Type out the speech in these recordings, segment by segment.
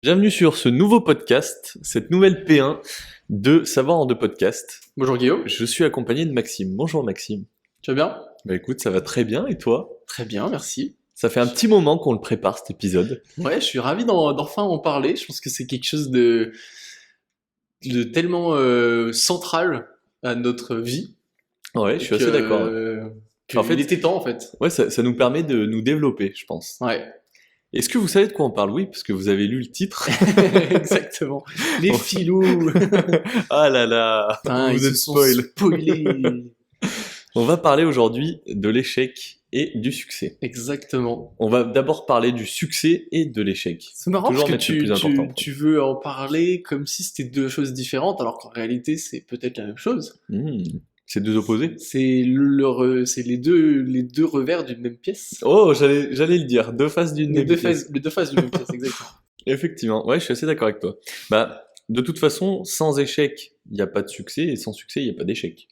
Bienvenue sur ce nouveau podcast, cette nouvelle P1 de Savoir en deux podcasts. Bonjour Guillaume, Je suis accompagné de Maxime. Bonjour Maxime. tu vas bien? Bah écoute, ça va très bien et toi? Très bien, merci. Ça fait un petit moment qu'on le prépare cet épisode. Ouais, je suis ravi d'enfin en parler. Je pense que c'est quelque chose de tellement central à notre vie Ouais, je suis assez d'accord. En fait, il était temps en fait. Ouais, ça nous permet de nous développer, je pense. Ouais, Est-ce que vous savez de quoi on parle? Oui, parce que vous avez lu le titre. exactement. Les filous, Ah là là, putain, ils vous se êtes sont spoil. spoilés. On va parler aujourd'hui de l'échec et du succès. Exactement. On va d'abord parler du succès et de l'échec. C'est marrant Toujours parce que mettre le plus important. tu veux en parler comme si c'était deux choses différentes, alors qu'en réalité c'est peut-être la même chose. C'est deux opposés. C'est les deux revers d'une même pièce. Oh, j'allais le dire, deux faces d'une même pièce. Les deux faces d'une même pièce, exactement. Effectivement, ouais, je suis assez d'accord avec toi. Bah, de toute façon, sans échec, il n'y a pas de succès, et sans succès, il n'y a pas d'échec.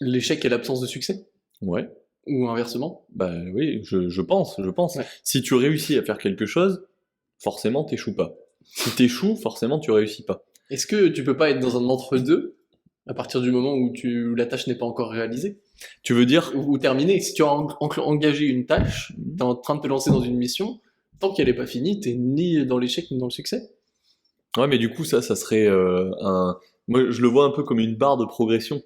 L'échec est l'absence de succès, Ouais, ou inversement. bah oui, je pense. Ouais. Si tu réussis à faire quelque chose, forcément, t'échoues pas. Si t'échoues, forcément, tu réussis pas. Est-ce que tu peux pas être dans un entre-deux à partir du moment où la tâche n'est pas encore réalisée Tu veux dire, ou terminée? Si tu as engagé une tâche, tu es en train de te lancer dans une mission, tant qu'elle n'est pas finie, tu ni dans l'échec ni dans le succès. ouais, mais du coup, ça serait moi, je le vois un peu comme une barre de progression.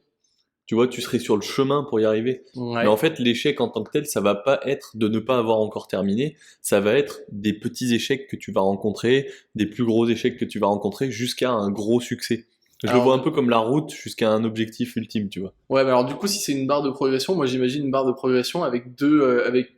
Tu vois, tu serais sur le chemin pour y arriver. Ouais. Mais en fait, l'échec en tant que tel, ça va pas être de ne pas avoir encore terminé, ça va être des petits échecs que tu vas rencontrer, des plus gros échecs que tu vas rencontrer jusqu'à un gros succès. Je le Alors, vois un peu comme la route jusqu'à un objectif ultime, tu vois. ouais, mais alors du coup, si c'est une barre de progression, moi j'imagine une barre de progression avec deux, avec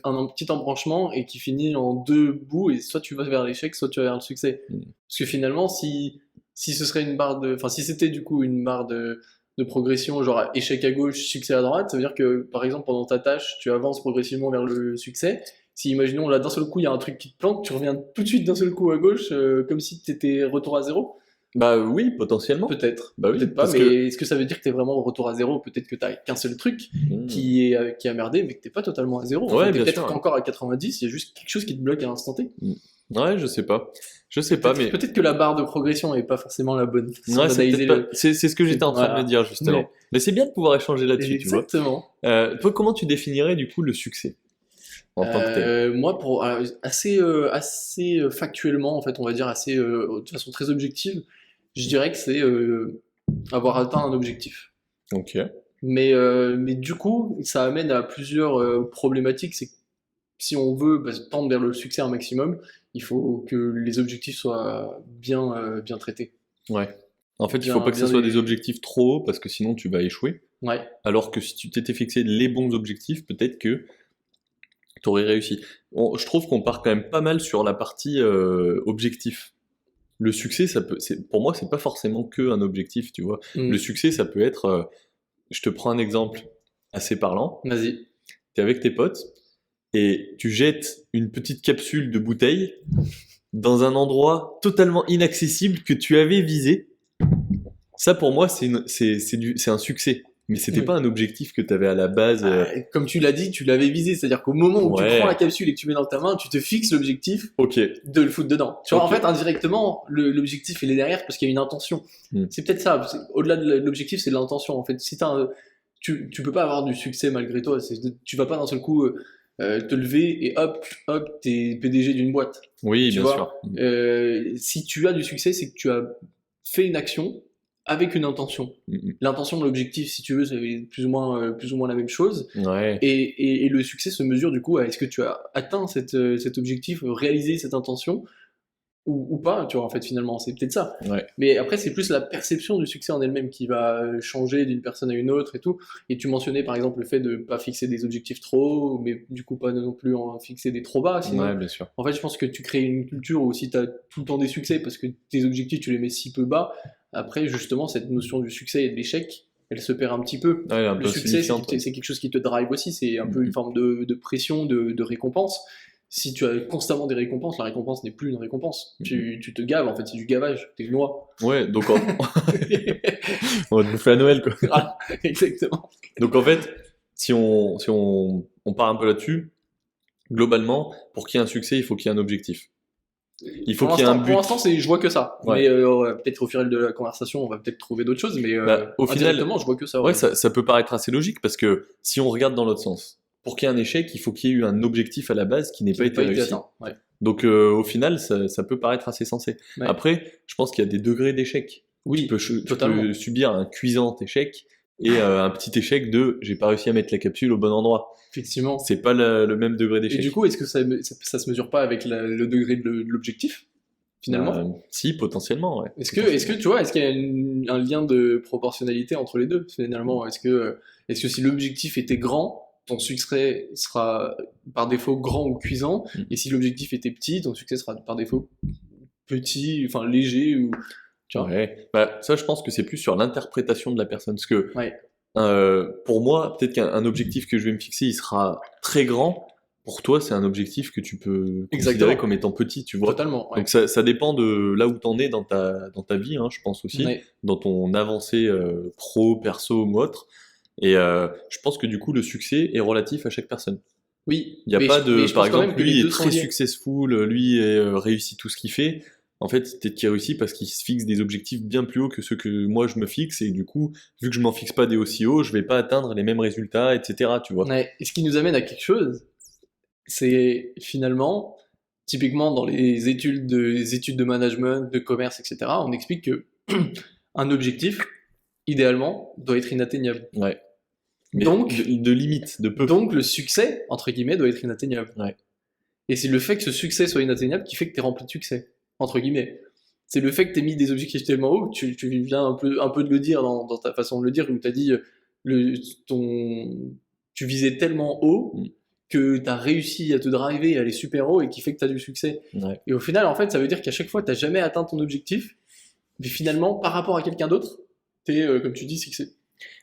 un petit embranchement et qui finit en deux bouts, et soit tu vas vers l'échec, soit tu vas vers le succès. Mm. Parce que finalement, si ce serait une barre enfin, si c'était du coup une barre de progression, genre échec à gauche, succès à droite, ça veut dire que par exemple pendant ta tâche, tu avances progressivement vers le succès. Si imaginons là d'un seul coup il y a un truc qui te plante, tu reviens tout de suite d'un seul coup à gauche, comme si tu étais retour à zéro. Bah oui, potentiellement. Peut-être, Bah oui, peut-être pas, parce mais que... est-ce que ça veut dire que t'es vraiment au retour à zéro? Peut-être que t'as qu'un seul truc Mm. qui a merdé, mais que t'es pas totalement à zéro. En Ouais, fait, t'es bien peut-être sûr. encore à 90, il y a juste quelque chose qui te bloque à l'instant T. Mm. Ouais, je sais pas. Je sais pas, mais... Peut-être que la barre de progression est pas forcément la bonne façon Ouais, c'est d'analyser peut-être pas... C'est ce que j'étais en train de me Voilà. dire, justement. Mais- Mais c'est bien de pouvoir échanger là-dessus, tu vois. Exactement. Toi, comment tu définirais, du coup, le succès en tant que tel? Moi, assez factuellement, en fait, on va dire assez de façon très objective, je dirais que c'est avoir atteint un objectif. Ok. Mais du coup, ça amène à plusieurs problématiques. C'est que si on veut tendre vers le succès un maximum, il faut que les objectifs soient bien traités. Ouais. En fait, il faut pas que ce Bien soit des objectifs trop hauts parce que sinon tu vas échouer. Ouais, Alors que si tu t'étais fixé les bons objectifs, peut-être que tu aurais réussi. Je trouve qu'on part quand même pas mal sur la partie objectif. Le succès, pour moi, c'est pas forcément que un objectif, tu vois. Le Mm. succès, ça peut être, je te prends un exemple assez parlant. Vas-y. T'es avec tes potes et tu jettes une petite capsule de bouteille dans un endroit totalement inaccessible que tu avais visé. Ça, pour moi, c'est un succès. Mais c'était Oui. pas un objectif que tu avais à la base. Comme tu l'as dit, tu l'avais visé, c'est-à-dire qu'au moment où tu Ouais. prends la capsule et que tu mets dans ta main, tu te fixes l'objectif Ok. de le foutre dedans. Tu vois, Ok. en fait, indirectement, l'objectif il est derrière parce qu'il y a une intention. Mm. C'est peut-être ça. Au-delà de l'objectif, c'est de l'intention. En fait, si tu peux pas avoir du succès malgré toi. Tu vas pas d'un seul coup te lever et hop, t'es PDG d'une boîte. Oui, Tu bien vois. sûr. Si tu as du succès, c'est que tu as fait une action avec une intention. Mm, L'intention de l'objectif, si tu veux, c'est plus ou moins la même chose. mm. Ouais. Et le succès se mesure du coup à est-ce que tu as atteint cet objectif, réalisé cette intention, ou pas, tu vois, en fait, finalement, c'est peut-être ça. Ouais. Mais après, c'est plus la perception du succès en elle-même qui va changer d'une personne à une autre et tout. Et tu mentionnais par exemple le fait de pas fixer des objectifs trop hauts, mais du coup pas non plus en fixer des trop bas. Sinon, Ouais, bien sûr. en fait, je pense que tu crées une culture où si tu as tout le temps des succès parce que tes objectifs, tu les mets si peu bas, après, justement, cette notion du succès et de l'échec, elle se perd un petit peu. Ouais, elle est un Le peu succès, insignifiante. c'est quelque chose qui te drive aussi, c'est un peu une Mm, forme de pression, de récompense. Si tu as constamment des récompenses, la récompense n'est plus une récompense. mm. Tu te gaves, en fait, c'est du gavage, t'es noix. Ouais, donc on va te bouffer à Noël, quoi. Voilà, exactement. Donc en fait, si on part un peu là-dessus, globalement, pour qu'il y ait un succès, il faut qu'il y ait un objectif. Il faut qu'il y ait un but. Pour l'instant, je vois que ça. Ouais. Mais peut-être au fil de la conversation, on va peut-être trouver d'autres choses. Mais Au final, indirectement, je vois que ça. ouais, ça peut paraître assez logique parce que si on regarde dans l'autre sens, pour qu'il y ait un échec, il faut qu'il y ait eu un objectif à la base qui n'ait pas été réussi. atteint. Ouais. Donc au final, ça peut paraître assez sensé. Ouais. Après, je pense qu'il y a des degrés d'échec. Oui, Tu totalement. peux subir un cuisant échec et un petit échec de j'ai pas réussi à mettre la capsule au bon endroit. Effectivement. C'est pas le même degré Et d'échec. du coup, est-ce que ça se mesure pas avec le degré de l'objectif, finalement? Si, potentiellement, ouais. Est-ce que tu vois, est-ce qu'il y a un lien de proportionnalité entre les deux, finalement? Est-ce que si l'objectif était grand, ton succès sera par défaut grand ou cuisant, et si l'objectif était petit, ton succès sera par défaut petit, enfin léger, ou tu vois? Ouais. Bah, ça, je pense que c'est plus sur l'interprétation de la personne. Parce que Ouais. pour moi, peut-être qu'un objectif que je vais me fixer, il sera très grand. Pour toi, c'est un objectif que tu peux considérer Exactement. comme étant petit, tu vois. Totalement, ouais. Donc ça dépend de là où t'en es dans ta vie, hein, je pense aussi, Ouais. dans ton avancée pro, perso ou autre. Et je pense que du coup, le succès est relatif à chaque personne. Oui. Il n'y a mais pas je- mais je par pense quand même exemple, que les lui deux est sont très liés. successful, lui réussit tout ce qu'il fait. En fait, peut-être qu'il réussit parce qu'il se fixe des objectifs bien plus hauts que ceux que moi je me fixe. Et du coup, vu que je m'en fixe pas des aussi hauts, je vais pas atteindre les mêmes résultats, etc. Tu vois. Ouais. Et ce qui nous amène à quelque chose, c'est finalement, typiquement dans les études de management, de commerce, etc., on explique que un objectif, idéalement, doit être inatteignable. Ouais. Mais Donc, de limite, de peu. Donc le succès, entre guillemets, doit être inatteignable. Ouais. Et c'est le fait que ce succès soit inatteignable qui fait que tu es rempli de succès, entre guillemets. C'est le fait que tu mis des objectifs tellement hauts, tu viens un peu de le dire dans ta façon de le dire, où tu as dit tu visais tellement haut que tu as réussi à te driver et à aller super haut et qui fait que tu as du succès. Ouais. Et au final, en fait, ça veut dire qu'à chaque fois, tu n'as jamais atteint ton objectif, mais finalement, par rapport à quelqu'un d'autre, tu es, comme tu dis,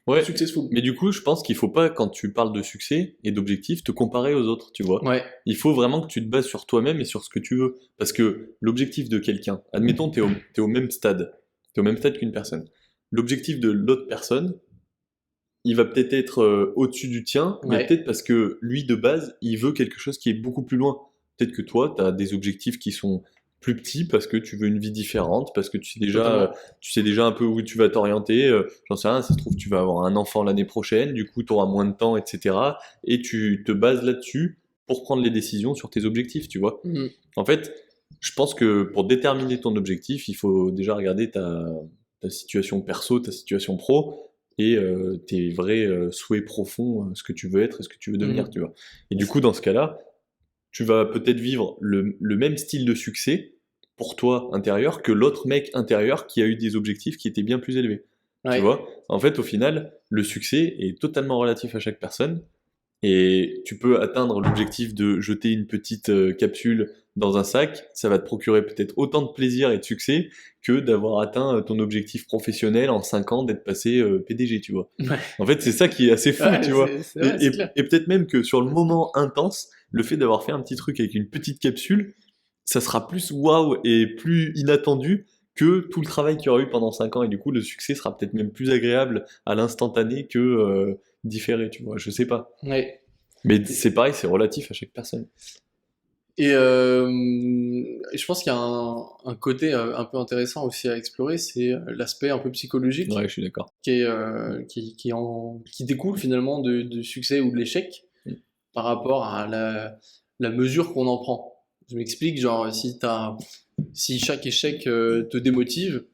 Ouais. successful. Mais du coup, je pense qu'il faut pas, quand tu parles de succès et d'objectifs, te comparer aux autres, tu vois. Ouais, Il faut vraiment que tu te bases sur toi-même et sur ce que tu veux. Parce que l'objectif de quelqu'un, admettons, t'es au même stade. T'es au même stade qu'une personne. L'objectif de l'autre personne, il va peut-être être au-dessus du tien, mais Ouais. peut-être parce que lui, de base, il veut quelque chose qui est beaucoup plus loin. Peut-être que toi, t'as des objectifs qui sont plus petits parce que tu veux une vie différente, parce que Totalement. tu sais déjà un peu où tu vas t'orienter. J'en sais rien, ça se trouve, tu vas avoir un enfant l'année prochaine, du coup, tu auras moins de temps, etc. Et tu te bases là-dessus pour prendre les décisions sur tes objectifs, tu vois. Mhm. En fait, je pense que pour déterminer ton objectif, il faut déjà regarder ta situation perso, ta situation pro et tes vrais souhaits profonds, ce que tu veux être et ce que tu veux devenir, Mhm. tu vois. Et du coup, dans ce cas-là, tu vas peut-être vivre le même style de succès pour toi intérieur que l'autre mec intérieur qui a eu des objectifs qui étaient bien plus élevés. Ouais. Tu vois? En fait, au final, le succès est totalement relatif à chaque personne et tu peux atteindre l'objectif de jeter une petite capsule dans un sac, ça va te procurer peut-être autant de plaisir et de succès que d'avoir atteint ton objectif professionnel en 5 ans d'être passé PDG, tu vois. Ouais. En fait, c'est ça qui est assez fou, Ouais, tu vois. c'est vrai, c'est clair. Et peut-être même que sur le moment intense, le fait d'avoir fait un petit truc avec une petite capsule, ça sera plus waouh et plus inattendu que tout le travail qu'il y aura eu pendant 5 ans. Et du coup, le succès sera peut-être même plus agréable à l'instantané que différé, tu vois. Je sais pas. Ouais. Mais c'est pareil, c'est relatif à chaque personne. Et je pense qu'il y a un côté un peu intéressant aussi à explorer, c'est l'aspect un peu psychologique Ouais, je suis d'accord. qui découle finalement du succès ou de l'échec Mm. par rapport à la mesure qu'on en prend. Je m'explique, genre si chaque échec te démotive,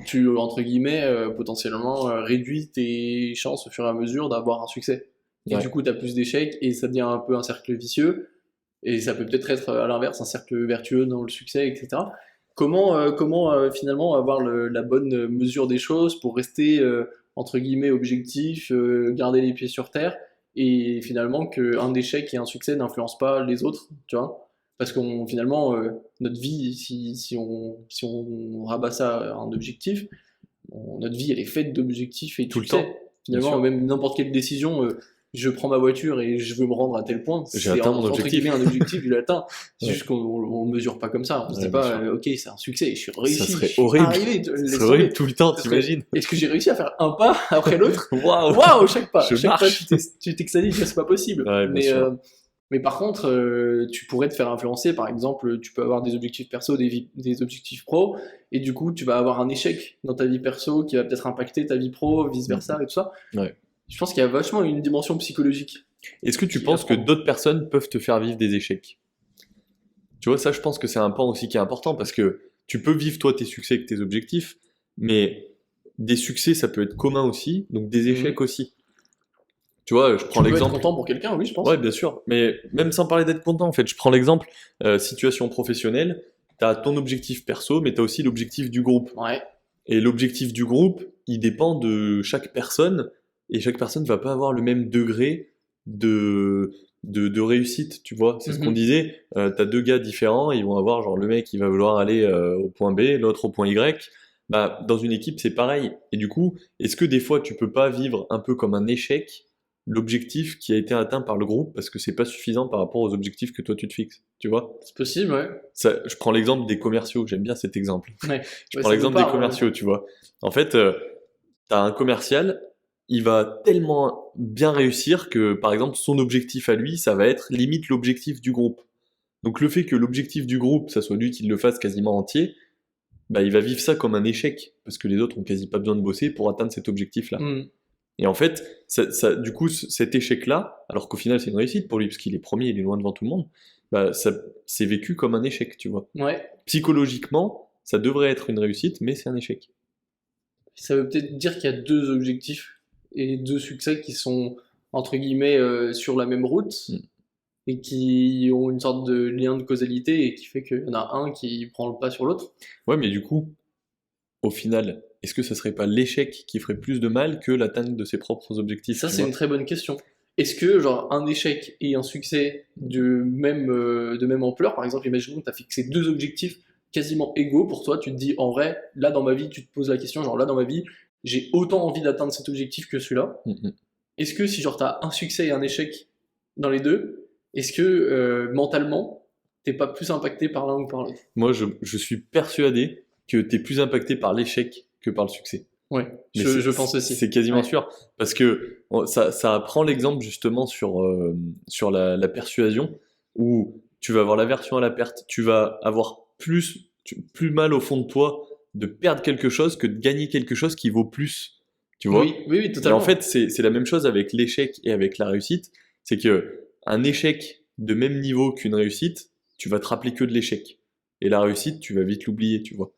tu, entre guillemets, potentiellement réduis tes chances au fur et à mesure d'avoir un succès. Et Ouais. du coup, tu as plus d'échecs et ça devient un peu un cercle vicieux. Et ça peut peut-être être à l'inverse un cercle vertueux dans le succès, etc. Comment finalement avoir la bonne mesure des choses pour rester entre guillemets objectif, garder les pieds sur terre et finalement qu'un échec et un succès n'influencent pas les autres, tu vois? Parce qu'on finalement notre vie, si on rabat ça à un objectif, notre vie elle est faite d'objectifs et de Tout le succès. temps, bien Finalement, sûr. même n'importe quelle décision, je prends ma voiture et je veux me rendre à tel point, J'ai atteint mon entre objectif. guillemets un objectif, je l'atteins. C'est Ouais. juste qu'on le mesure pas comme ça. On se Ouais, dit bien pas, sûr. ok, c'est un succès, je suis réussi, Ça serait je suis horrible. arrivé, Ça laisse serait tomber. horrible tout le temps, Ça serait- t'imagines? Est-ce que j'ai réussi à faire un pas après l'autre? Waouh! Waouh, chaque pas, Je chaque pas, marche. tu t'extasies, c'est pas possible. Ouais, bien mais, sûr. Mais par contre, tu pourrais te faire influencer. Par exemple, tu peux avoir des objectifs perso, des objectifs pro, et du coup, tu vas avoir un échec dans ta vie perso qui va peut-être impacter ta vie pro, vice-versa et tout ça. Ouais. Je pense qu'il y a vachement une dimension psychologique. Est-ce que tu Qui penses que apprend. d'autres personnes peuvent te faire vivre des échecs? Tu vois, ça, je pense que c'est un pan aussi qui est important parce que tu peux vivre toi tes succès avec tes objectifs, mais des succès, ça peut être commun aussi, donc des échecs aussi. Tu vois, je Tu prends peux être l'exemple. content pour quelqu'un, oui, je pense. Ouais, bien sûr, mais même sans parler d'être content, en fait, je prends l'exemple, situation professionnelle, tu as ton objectif perso, mais tu as aussi l'objectif du groupe. Ouais. Et l'objectif du groupe, il dépend de chaque personne, et chaque personne va pas avoir le même degré de réussite, tu vois. C'est ce qu'on disait, t'as deux gars différents, ils vont avoir, genre, le mec, il va vouloir aller au point B, l'autre au point Y. Bah, dans une équipe, c'est pareil. Et du coup, est-ce que des fois, tu peux pas vivre un peu comme un échec l'objectif qui a été atteint par le groupe parce que c'est pas suffisant par rapport aux objectifs que toi tu te fixes, tu vois? C'est possible, ouais. Ça, je prends l'exemple des commerciaux, j'aime bien cet exemple. Ouais. Je Ouais, prends ça nous l'exemple des parle, commerciaux, tu vois. En fait, t'as un commercial, il va tellement bien réussir que, par exemple, son objectif à lui, ça va être limite l'objectif du groupe. Donc le fait que l'objectif du groupe, ça soit lui qui le fasse quasiment entier, bah il va vivre ça comme un échec, parce que les autres ont quasi pas besoin de bosser pour atteindre cet objectif-là. Et en fait, du coup, cet échec-là, alors qu'au final c'est une réussite pour lui, parce qu'il est premier, il est loin devant tout le monde, bah ça c'est vécu comme un échec, tu vois. Ouais. Psychologiquement, ça devrait être une réussite, mais c'est un échec. Ça veut peut-être dire qu'il y a deux objectifs et deux succès qui sont, entre guillemets, sur la même route et qui ont une sorte de lien de causalité et qui fait qu'il y en a un qui prend le pas sur l'autre. Ouais, mais du coup, au final, est-ce que ça serait pas l'échec qui ferait plus de mal que l'atteinte de ses propres objectifs, Ça, tu c'est vois? une très bonne question. Est-ce que, genre, un échec et un succès de même ampleur, par exemple, imaginons que tu as fixé deux objectifs quasiment égaux pour toi, tu te dis, en vrai, là dans ma vie, tu te poses la question, genre là dans ma vie, j'ai autant envie d'atteindre cet objectif que celui-là. Mm, mm. Est-ce que si, genre, tu as un succès et un échec dans les deux, est-ce que mentalement, t'es pas plus impacté par l'un ou par l'autre? Moi, je suis persuadé que t'es plus impacté par l'échec que par le succès. Ouais, Mais je pense aussi. c'est quasiment Ouais. sûr. Parce que ça prend l'exemple justement sur la persuasion, où tu vas avoir l'aversion à la perte, tu vas avoir plus mal au fond de toi de perdre quelque chose que de gagner quelque chose qui vaut plus. Tu vois? Oui, oui, oui, Et totalement. en fait, c'est la même chose avec l'échec et avec la réussite. C'est que un échec de même niveau qu'une réussite, tu vas te rappeler que de l'échec. Et la réussite, tu vas vite l'oublier, tu vois.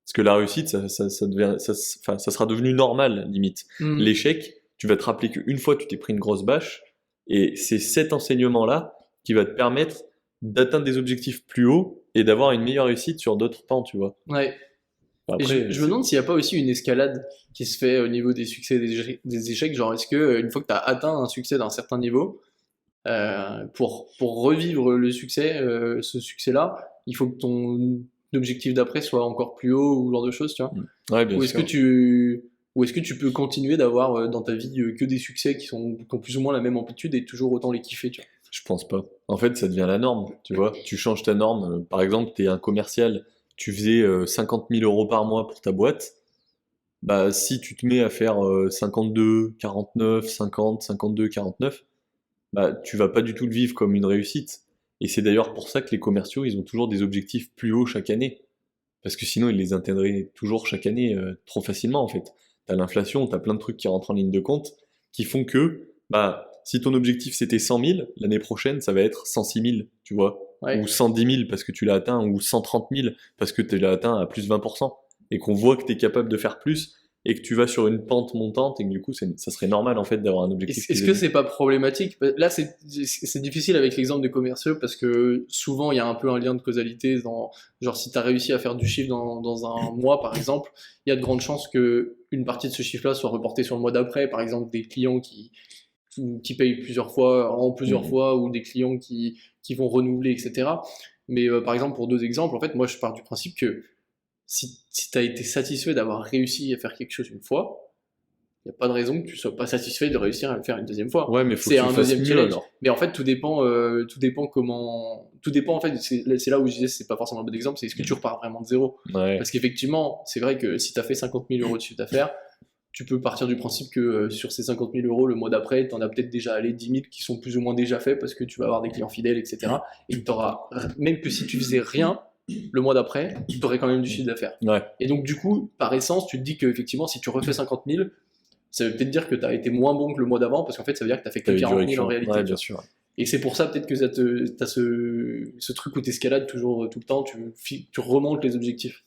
Parce que la réussite, enfin, ça sera devenu normal, limite. Mhm. L'échec, tu vas te rappeler qu'une fois, tu t'es pris une grosse bâche, et c'est cet enseignement-là qui va te permettre d'atteindre des objectifs plus hauts et d'avoir une meilleure réussite sur d'autres pans, tu vois. Ouais. Et Après, je me demande s'il n'y a pas aussi une escalade qui se fait au niveau des succès et des échecs. Genre, est-ce que une fois que tu as atteint un succès d'un certain niveau, pour revivre le succès, ce succès-là, il faut que ton objectif d'après soit encore plus haut ou ce genre de choses, tu vois? ouais, bien Ou est-ce que sûr. ou est-ce que tu peux continuer d'avoir dans ta vie que des succès qui ont plus ou moins la même amplitude et toujours autant les kiffer, tu vois? Je pense pas. En fait, ça devient la norme, tu vois. Tu changes ta norme. Par exemple, tu es un commercial, tu faisais 50 000 euros par mois pour ta boîte. Bah, si tu te mets à faire 52, 49, 50, 52, 49, bah, tu vas pas du tout le vivre comme une réussite. Et c'est d'ailleurs pour ça que les commerciaux, ils ont toujours des objectifs plus hauts chaque année. Parce que sinon, ils les atteindraient toujours chaque année trop facilement, en fait. T'as l'inflation, t'as plein de trucs qui rentrent en ligne de compte qui font que, bah, si ton objectif c'était 100 000, l'année prochaine, ça va être 106 000, tu vois. Ouais. Ou 110 000 parce que tu l'as atteint, ou 130 000 parce que tu l'as atteint à plus 20%. Et qu'on voit que tu es capable de faire plus, et que tu vas sur une pente montante, et que du coup, ça serait normal, en fait, d'avoir un objectif Est-ce plus que élevé. c'est pas problématique? Là, c'est difficile avec l'exemple des commerciaux parce que souvent il y a un peu un lien de causalité dans, genre, si tu as réussi à faire du chiffre dans un mois, par exemple, il y a de grandes chances que une partie de ce chiffre-là soit reportée sur le mois d'après, par exemple des clients qui payent plusieurs fois, en plusieurs Mhm. fois, ou des clients qui vont renouveler, etc. Mais par exemple, pour deux exemples, en fait, moi je pars du principe que si tu as été satisfait d'avoir réussi à faire quelque chose une fois, il n'y a pas de raison que tu sois pas satisfait de réussir à le faire une deuxième fois. Ouais, mais faut C'est que tu un le fasses deuxième mieux, challenge. alors. Mais en fait, tout dépend comment. Tout dépend, en fait, c'est là où je disais, c'est pas forcément un bon exemple, c'est est-ce que tu repars vraiment de zéro? Ouais. Parce qu'effectivement, c'est vrai que si tu as fait 50 000 euros de chiffre d'affaires, tu peux partir du principe que sur ces 50 000 euros, le mois d'après, tu en as peut-être déjà 10 000 qui sont plus ou moins déjà faits parce que tu vas avoir des clients fidèles, etc. Et même que si tu faisais rien, le mois d'après, tu aurais quand même du chiffre d'affaires. Ouais. Et donc, du coup, par essence, tu te dis qu'effectivement, si tu refais 50 000, ça veut peut-être dire que tu as été moins bon que le mois d'avant parce qu'en fait, ça veut dire que tu as fait que 40 000 en réalité. Ouais, bien sûr. Et c'est pour ça peut-être que tu as ce truc où tu escalades toujours tout le temps, tu remontes les objectifs.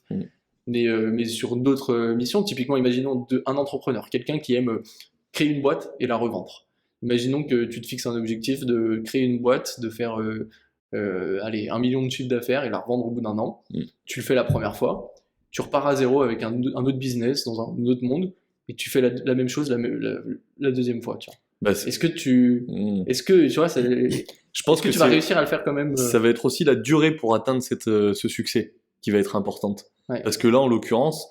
Mais sur d'autres missions, typiquement, imaginons un entrepreneur, quelqu'un qui aime créer une boîte et la revendre. Imaginons que tu te fixes un objectif de créer une boîte, de faire 1 million de chiffre d'affaires et la revendre au bout d'un an. Tu le fais la première fois, tu repars à zéro avec un autre business dans un autre monde et tu fais la même chose la deuxième fois. Tu vois. Bah, est-ce que tu vois, je pense que tu vas réussir à le faire quand même Ça va être aussi la durée pour atteindre ce succès qui va être importante. Ouais. Parce que là, en l'occurrence,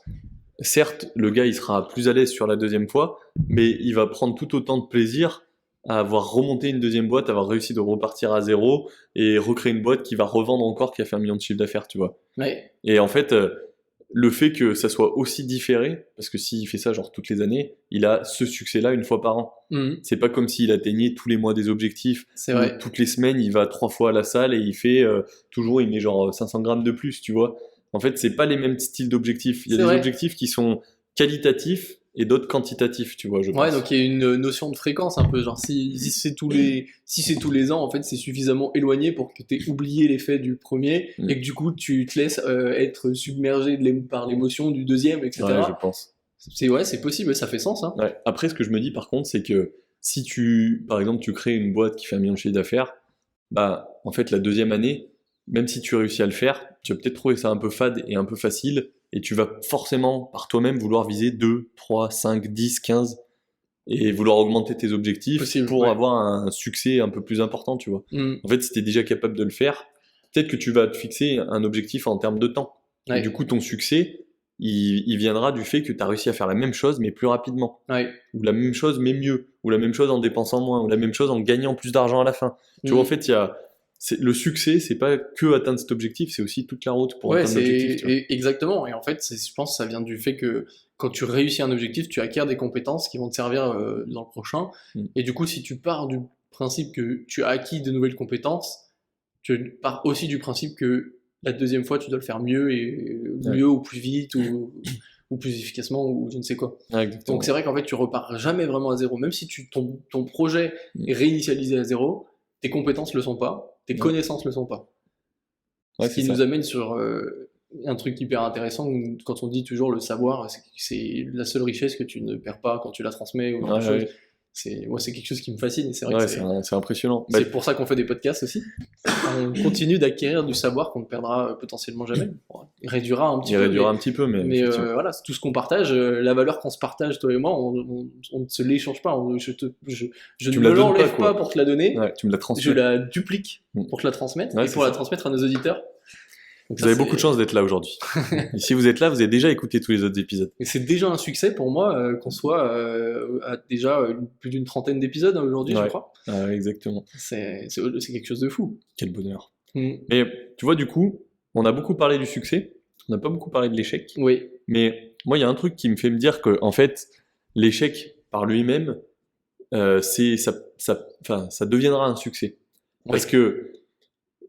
certes, le gars, il sera plus à l'aise sur la deuxième fois, mais il va prendre tout autant de plaisir à avoir remonté une deuxième boîte, à avoir réussi de repartir à zéro et recréer une boîte qui va revendre encore, qui a fait 1 million de chiffre d'affaires, tu vois. Ouais. Et en fait, le fait que ça soit aussi différé, parce que s'il fait ça genre toutes les années, il a ce succès-là une fois par an. C'est pas comme s'il atteignait tous les mois des objectifs. C'est vrai. Toutes les semaines, il va 3 fois à la salle et il fait il met genre 500 grammes de plus, tu vois. En fait, c'est pas les mêmes styles d'objectifs. Il y a des objectifs qui sont qualitatifs et d'autres quantitatifs, tu vois, je pense. Ouais, donc il y a une notion de fréquence un peu, genre si c'est tous les ans, en fait, c'est suffisamment éloigné pour que tu aies oublié l'effet du premier et que du coup, tu te laisses être submergé par l'émotion du deuxième, etc. Ouais, je pense. C'est possible, ça fait sens. Hein. Ouais. Après, ce que je me dis par contre, c'est que si par exemple, tu crées une boîte qui fait 1 million de chiffre d'affaires, bah, en fait, la deuxième année, même si tu réussis à le faire, tu vas peut-être trouver ça un peu fade et un peu facile, et tu vas forcément, par toi-même, vouloir viser 2, 3, 5, 10, 15, et vouloir augmenter tes objectifs pour avoir un succès un peu plus important, tu vois. En fait, si tu es déjà capable de le faire, peut-être que tu vas te fixer un objectif en termes de temps. Ouais. Et du coup, ton succès, il viendra du fait que tu as réussi à faire la même chose, mais plus rapidement. Ouais. Ou la même chose, mais mieux. Ou la même chose en dépensant moins. Ou la même chose en gagnant plus d'argent à la fin. Tu vois, en fait, le succès, c'est pas que atteindre cet objectif, c'est aussi toute la route pour atteindre l'objectif. Exactement. Et en fait, je pense que ça vient du fait que quand tu réussis un objectif, tu acquiers des compétences qui vont te servir dans le prochain. Et du coup, si tu pars du principe que tu as acquis de nouvelles compétences, tu pars aussi du principe que la deuxième fois, tu dois le faire mieux ou plus vite ou plus efficacement ou je ne sais quoi. Ouais, donc c'est vrai qu'en fait, tu repars jamais vraiment à zéro. Même si ton projet est réinitialisé à zéro, tes compétences le sont pas, tes connaissances le sont pas. Ce qui nous amène sur un truc hyper intéressant, quand on dit toujours le savoir, c'est la seule richesse que tu ne perds pas quand tu la transmets ou autre chose. C'est quelque chose qui me fascine. C'est vrai que c'est impressionnant. C'est pour ça qu'on fait des podcasts aussi. On continue d'acquérir du savoir qu'on ne perdra potentiellement jamais. Il réduira un petit peu. Mais voilà, c'est tout ce qu'on partage. La valeur qu'on se partage, toi et moi, on ne se l'échange pas. Je ne me l'enlève pas pour te la donner. Ouais, tu me la transmets. Je la duplique pour te la transmettre et pour la transmettre à nos auditeurs. Donc vous avez beaucoup de chance d'être là aujourd'hui. Et si vous êtes là, vous avez déjà écouté tous les autres épisodes. Et c'est déjà un succès pour moi qu'on soit à déjà plus d'une trentaine d'épisodes aujourd'hui, je crois. Exactement. C'est quelque chose de fou. Quel bonheur. Mais tu vois, du coup, on a beaucoup parlé du succès, on n'a pas beaucoup parlé de l'échec. Oui. Mais moi, il y a un truc qui me fait me dire que, en fait, l'échec par lui-même, ça deviendra un succès. Parce que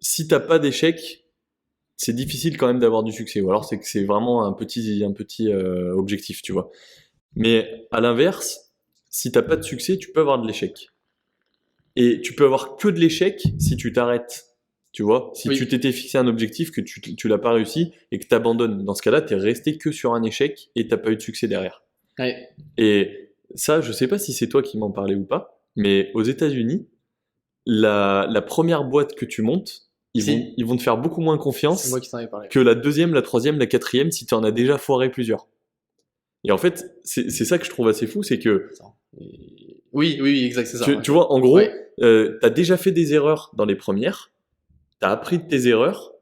si t'as pas d'échec, c'est difficile quand même d'avoir du succès. Ou alors c'est que c'est vraiment un petit objectif, tu vois. Mais à l'inverse, si t'as pas de succès, tu peux avoir de l'échec. Et tu peux avoir que de l'échec si tu t'arrêtes. Tu vois, si tu t'étais fixé un objectif que tu l'as pas réussi et que t'abandonnes. Dans ce cas-là, t'es resté que sur un échec et t'as pas eu de succès derrière. Ouais. Et ça, je sais pas si c'est toi qui m'en parlais ou pas, mais aux États-Unis, la première boîte que tu montes, ils vont te faire beaucoup moins confiance que la deuxième, la troisième, la quatrième si tu en as déjà foiré plusieurs. Et en fait, c'est ça que je trouve assez fou, c'est que... Oui, exact, c'est ça. Tu vois, en gros, t'as déjà fait des erreurs dans les premières, t'as appris de tes erreurs,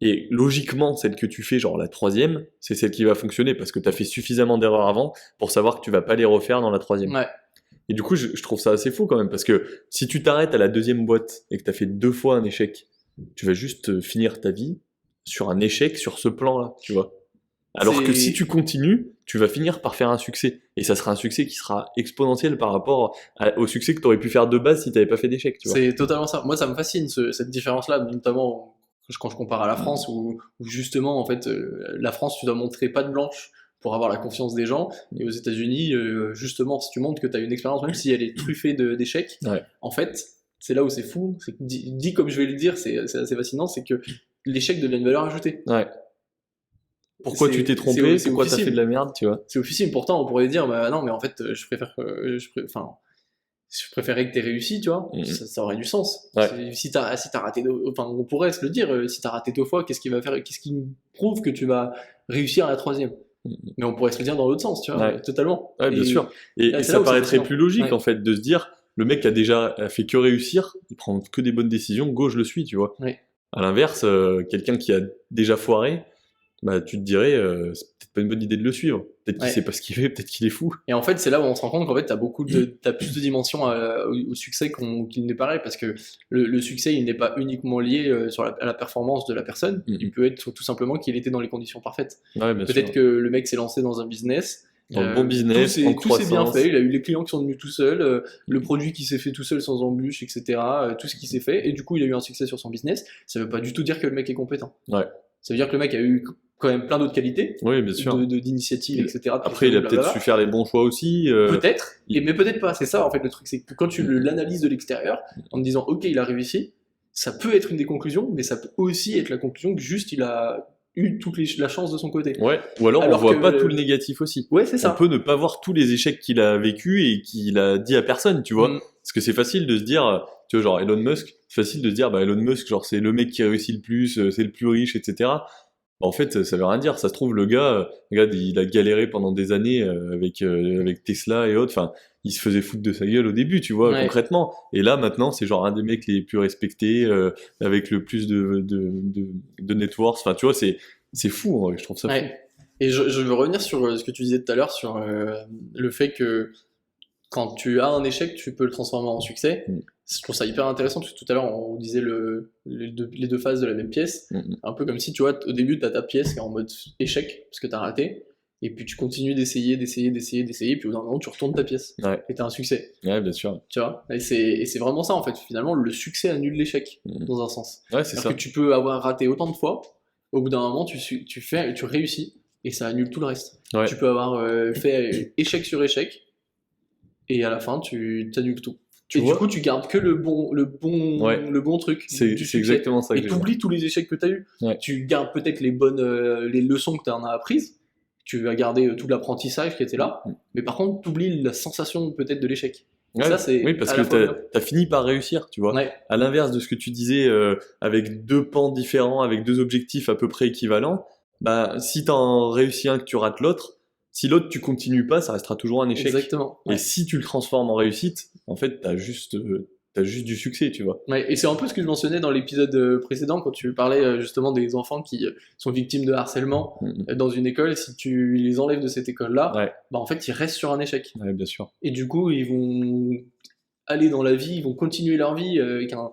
et logiquement, celle que tu fais, genre la troisième, c'est celle qui va fonctionner parce que t'as fait suffisamment d'erreurs avant pour savoir que tu vas pas les refaire dans la troisième. Ouais. Et du coup, je trouve ça assez fou quand même, parce que si tu t'arrêtes à la deuxième boîte et que t'as fait 2 fois un échec, tu vas juste finir ta vie sur un échec sur ce plan-là, tu vois. Alors que C'est- si tu continues, tu vas finir par faire un succès. Et ça sera un succès qui sera exponentiel par rapport au succès que tu aurais pu faire de base si tu n'avais pas fait d'échec, tu vois. C'est totalement ça. Moi, ça me fascine, cette différence-là, notamment quand je compare à la France, où justement, en fait, la France, tu dois montrer patte blanche pour avoir la confiance des gens. Et aux États-Unis, justement, si tu montres que tu as une expérience, même si elle est truffée d'échecs, Ouais. en fait, c'est là où c'est fou. C'est que dit comme je vais le dire, c'est assez fascinant, c'est que l'échec devient une valeur ajoutée. Ouais. Pourquoi tu t'es trompé, c'est pourquoi t'as officiel. fait de la merde, tu vois. C'est officiel. Pourtant, on pourrait dire, bah non, mais en fait, enfin, je préférais que t'aies réussi, tu vois. Mhm. Ça aurait du sens. Ouais. Si t'as raté enfin, on pourrait se le dire, si t'as raté 2 fois, qu'est-ce qui prouve que tu vas réussir à la troisième? Mhm. Mais on pourrait se le dire dans l'autre sens, tu vois, Ouais. totalement. Ouais, bien Et sûr. Et là, c'est ça là où c'est paraîtrait fascinant. plus logique, Ouais. en fait, de se dire, le mec a fait que réussir, il prend que des bonnes décisions, go, je le suis, tu vois. Ouais. À l'inverse, quelqu'un qui a déjà foiré, bah, tu te dirais, c'est peut-être pas une bonne idée de le suivre. Peut-être qu'il Ouais. sait pas ce qu'il fait, peut-être qu'il est fou. Et en fait, c'est là où on se rend compte qu'en fait, t'as plus de dimensions au succès qu'il n'est paraît, parce que le succès, il n'est pas uniquement lié à la performance de la personne. Mhm. Il peut être tout simplement qu'il était dans les conditions parfaites. Ouais, bien sûr. Peut-être que le mec s'est lancé dans un business. Dans le bon business, en tout s'est bien croissance. fait, il a eu les clients qui sont venus tout seuls, le produit qui s'est fait tout seul sans embûche, etc. Tout ce qui s'est fait, et du coup il a eu un succès sur son business. Ça veut pas du tout dire que le mec est compétent. Ouais. Ça veut dire que le mec a eu quand même plein d'autres qualités, Oui, bien sûr. d'initiatives, etc. de Après, il a peut-être blablabla. su faire les bons choix aussi. Peut-être, il- mais peut-être pas. C'est ça en fait le truc, c'est que quand tu l'analyses de l'extérieur, en te disant ok il a réussi, ça peut être une des conclusions, mais ça peut aussi être la conclusion que juste il a eu la chance de son côté. Ouais. Ou alors, Alors on voit que- pas tout le négatif aussi. Ouais, c'est On ça. peut ne pas voir tous les échecs qu'il a vécu et qu'il a dit à personne, tu vois. Mm. Parce que c'est facile de se dire, tu vois, genre Elon Musk, c'est facile de se dire, bah Elon Musk, genre c'est le mec qui réussit le plus, c'est le plus riche, etc. En fait, ça veut rien dire. Ça se trouve, le gars, regarde, il a galéré pendant des années avec Tesla et autres. Enfin, il se faisait foutre de sa gueule au début, tu vois, Ouais. concrètement. Et là, maintenant, c'est genre un des mecs les plus respectés, avec le plus de net worth. Enfin, tu vois, c'est fou, en vrai. Je trouve ça fou. Ouais. Et je veux revenir sur ce que tu disais tout à l'heure, sur le fait que quand tu as un échec, tu peux le transformer en succès. Mm. Je trouve ça hyper intéressant, parce que tout à l'heure, on disait les deux faces de la même pièce. Mm. Un peu comme si, tu vois, au début, tu as ta pièce qui est en mode échec, parce que tu as raté. Et puis tu continues d'essayer, puis au bout d'un moment, tu retournes ta pièce. Ouais. Et tu as un succès, Ouais, bien sûr. tu vois. Et c'est vraiment ça, en fait. Finalement, le succès annule l'échec, Mm. dans un sens. Ouais, c'est C'est-à-dire ça. que tu peux avoir raté autant de fois, au bout d'un moment, tu réussis, et ça annule tout le reste. Ouais. Tu peux avoir fait échec sur échec, et à la fin, tu annules tout. Tu Et vois du coup, tu gardes que le bon truc C'est du succès. exactement ça que Et j'ai tu oublies tous les échecs que tu as eu. Ouais. Tu gardes peut-être les leçons que tu en as apprises. Tu vas garder tout l'apprentissage qui était là. Mm. Mais par contre, tu oublies la sensation peut-être de l'échec. Et Ouais, ça, c'est oui, parce à que la fois bien. t'as fini par réussir, tu vois. Ouais, À l'inverse de ce que tu disais, avec deux pans différents, avec deux objectifs à peu près équivalents, bah, si t'en réussis un que tu rates l'autre, si l'autre tu continues pas, ça restera toujours un échec. exactement. Et si tu le transformes en réussite, en fait, t'as juste du succès, tu vois. Ouais, et c'est un peu ce que je mentionnais dans l'épisode précédent quand tu parlais justement des enfants qui sont victimes de harcèlement Mm. dans une école. Si tu les enlèves de cette école-là, Ouais. bah en fait ils restent sur un échec. Ouais, bien sûr. Et du coup ils vont aller dans la vie, ils vont continuer leur vie avec En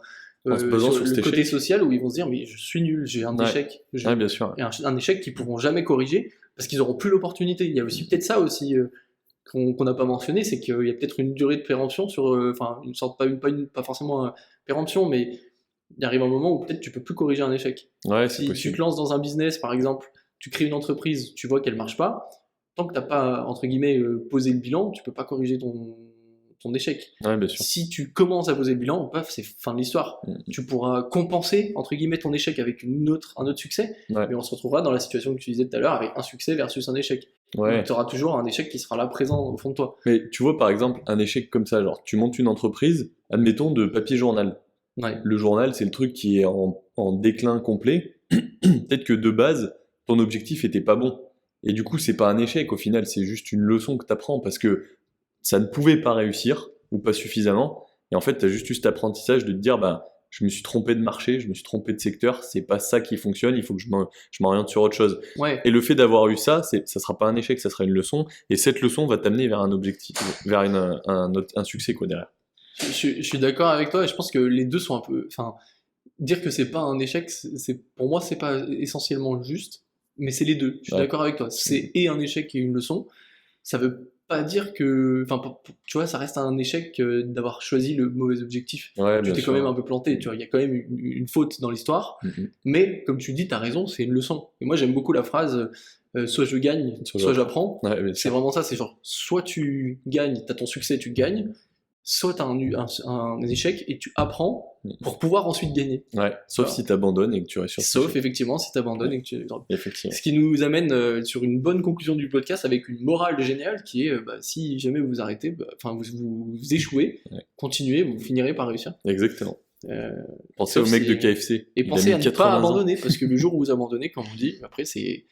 se basant sur le cet côté échec. social où ils vont se dire mais je suis nul, j'ai un Ouais. échec, Ouais, bien sûr. et un échec qu'ils pourront jamais corriger parce qu'ils auront plus l'opportunité. Il y a aussi peut-être ça aussi qu'on n'a pas mentionné, c'est qu'il y a peut-être une durée de péremption sur, enfin une sorte pas forcément péremption, mais il arrive un moment où peut-être tu peux plus corriger un échec. Ouais, c'est Si tu possible. te lances dans un business par exemple, tu crées une entreprise, tu vois qu'elle marche pas, tant que t'as pas entre guillemets posé le bilan, tu peux pas corriger ton échec. Ouais, bien sûr. Si tu commences à poser le bilan, paf, c'est fin de l'histoire. Mm. Tu pourras compenser entre guillemets ton échec avec un autre succès, Ouais. mais on se retrouvera dans la situation que tu disais tout à l'heure avec un succès versus un échec. Ouais. Tu auras toujours un échec qui sera là présent au fond de toi. Mais tu vois, par exemple, un échec comme ça, genre, tu montes une entreprise, admettons, de papier journal. Ouais. Le journal, c'est le truc qui est en déclin complet. Peut-être que de base, ton objectif était pas bon. Et du coup, c'est pas un échec au final, c'est juste une leçon que t'apprends parce que ça ne pouvait pas réussir ou pas suffisamment. Et en fait, t'as juste eu cet apprentissage de te dire, bah, je me suis trompé de marché, je me suis trompé de secteur, c'est pas ça qui fonctionne, il faut que je m'oriente sur autre chose. Ouais. Et le fait d'avoir eu ça, ça sera pas un échec, ça sera une leçon. Et cette leçon va t'amener vers un objectif, vers un succès, quoi, derrière. Je suis d'accord avec toi et je pense que les deux sont un peu. Enfin, dire que c'est pas un échec, pour moi, c'est pas essentiellement juste. mais c'est les deux. Je suis Ouais. d'accord avec toi. C'est et un échec et une leçon. Ça veut pas dire que, enfin, tu vois, ça reste un échec d'avoir choisi le mauvais objectif. Ouais, Tu bien t'es sûr. quand même un peu planté, tu vois, il y a quand même une faute dans l'histoire, Mhm. mais comme tu dis, t'as raison, c'est une leçon. Et moi j'aime beaucoup la phrase soit je gagne, soit j'apprends. Ouais, bien C'est sûr. vraiment ça, c'est genre, soit tu gagnes, t'as ton succès, tu gagnes, soit t'as un échec et tu apprends pour pouvoir ensuite gagner. Ouais, sauf Voilà. si t'abandonnes et que tu restes sur ce Sauf échec. effectivement si t'abandonnes Ouais. et que tu... Effectivement. Ce qui nous amène sur une bonne conclusion du podcast avec une morale géniale qui est si jamais vous vous arrêtez, enfin vous échouez, Ouais. continuez, vous finirez par réussir. Exactement. Euh, Pensez sauf au mec si- de KFC. Et Il a pensez mis à ne 80 pas ans. abandonner parce que le jour où vous abandonnez, comme on dit, après c'est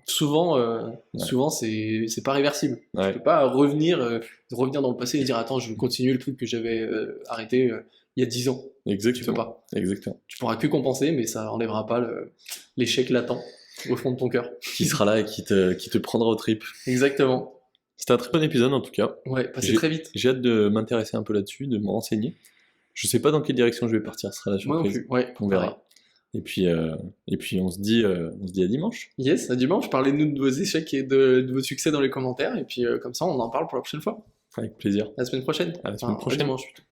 souvent, Ouais. souvent c'est pas réversible. Ouais. Tu peux pas revenir dans le passé et dire attends je veux continuer le truc que j'avais arrêté il y a 10 ans. Tu peux Exactement. pas. Exactement. Tu pourras que compenser, mais ça enlèvera pas l'échec latent au fond de ton cœur. Qui sera là et qui te prendra aux tripes. Exactement. C'était un très bon épisode en tout cas. Ouais, passez J'ai- très vite. J'ai hâte de m'intéresser un peu là-dessus, de me renseigner. Je sais pas dans quelle direction je vais partir, ce sera la Moi non surprise. plus. Ouais, On verra. pareil. Et puis on se dit à dimanche. Yes, à dimanche, parlez-nous de vos échecs et de vos succès dans les commentaires, et puis comme ça on en parle pour la prochaine fois. Avec plaisir. À la semaine prochaine. À la semaine Enfin, prochaine. dimanche.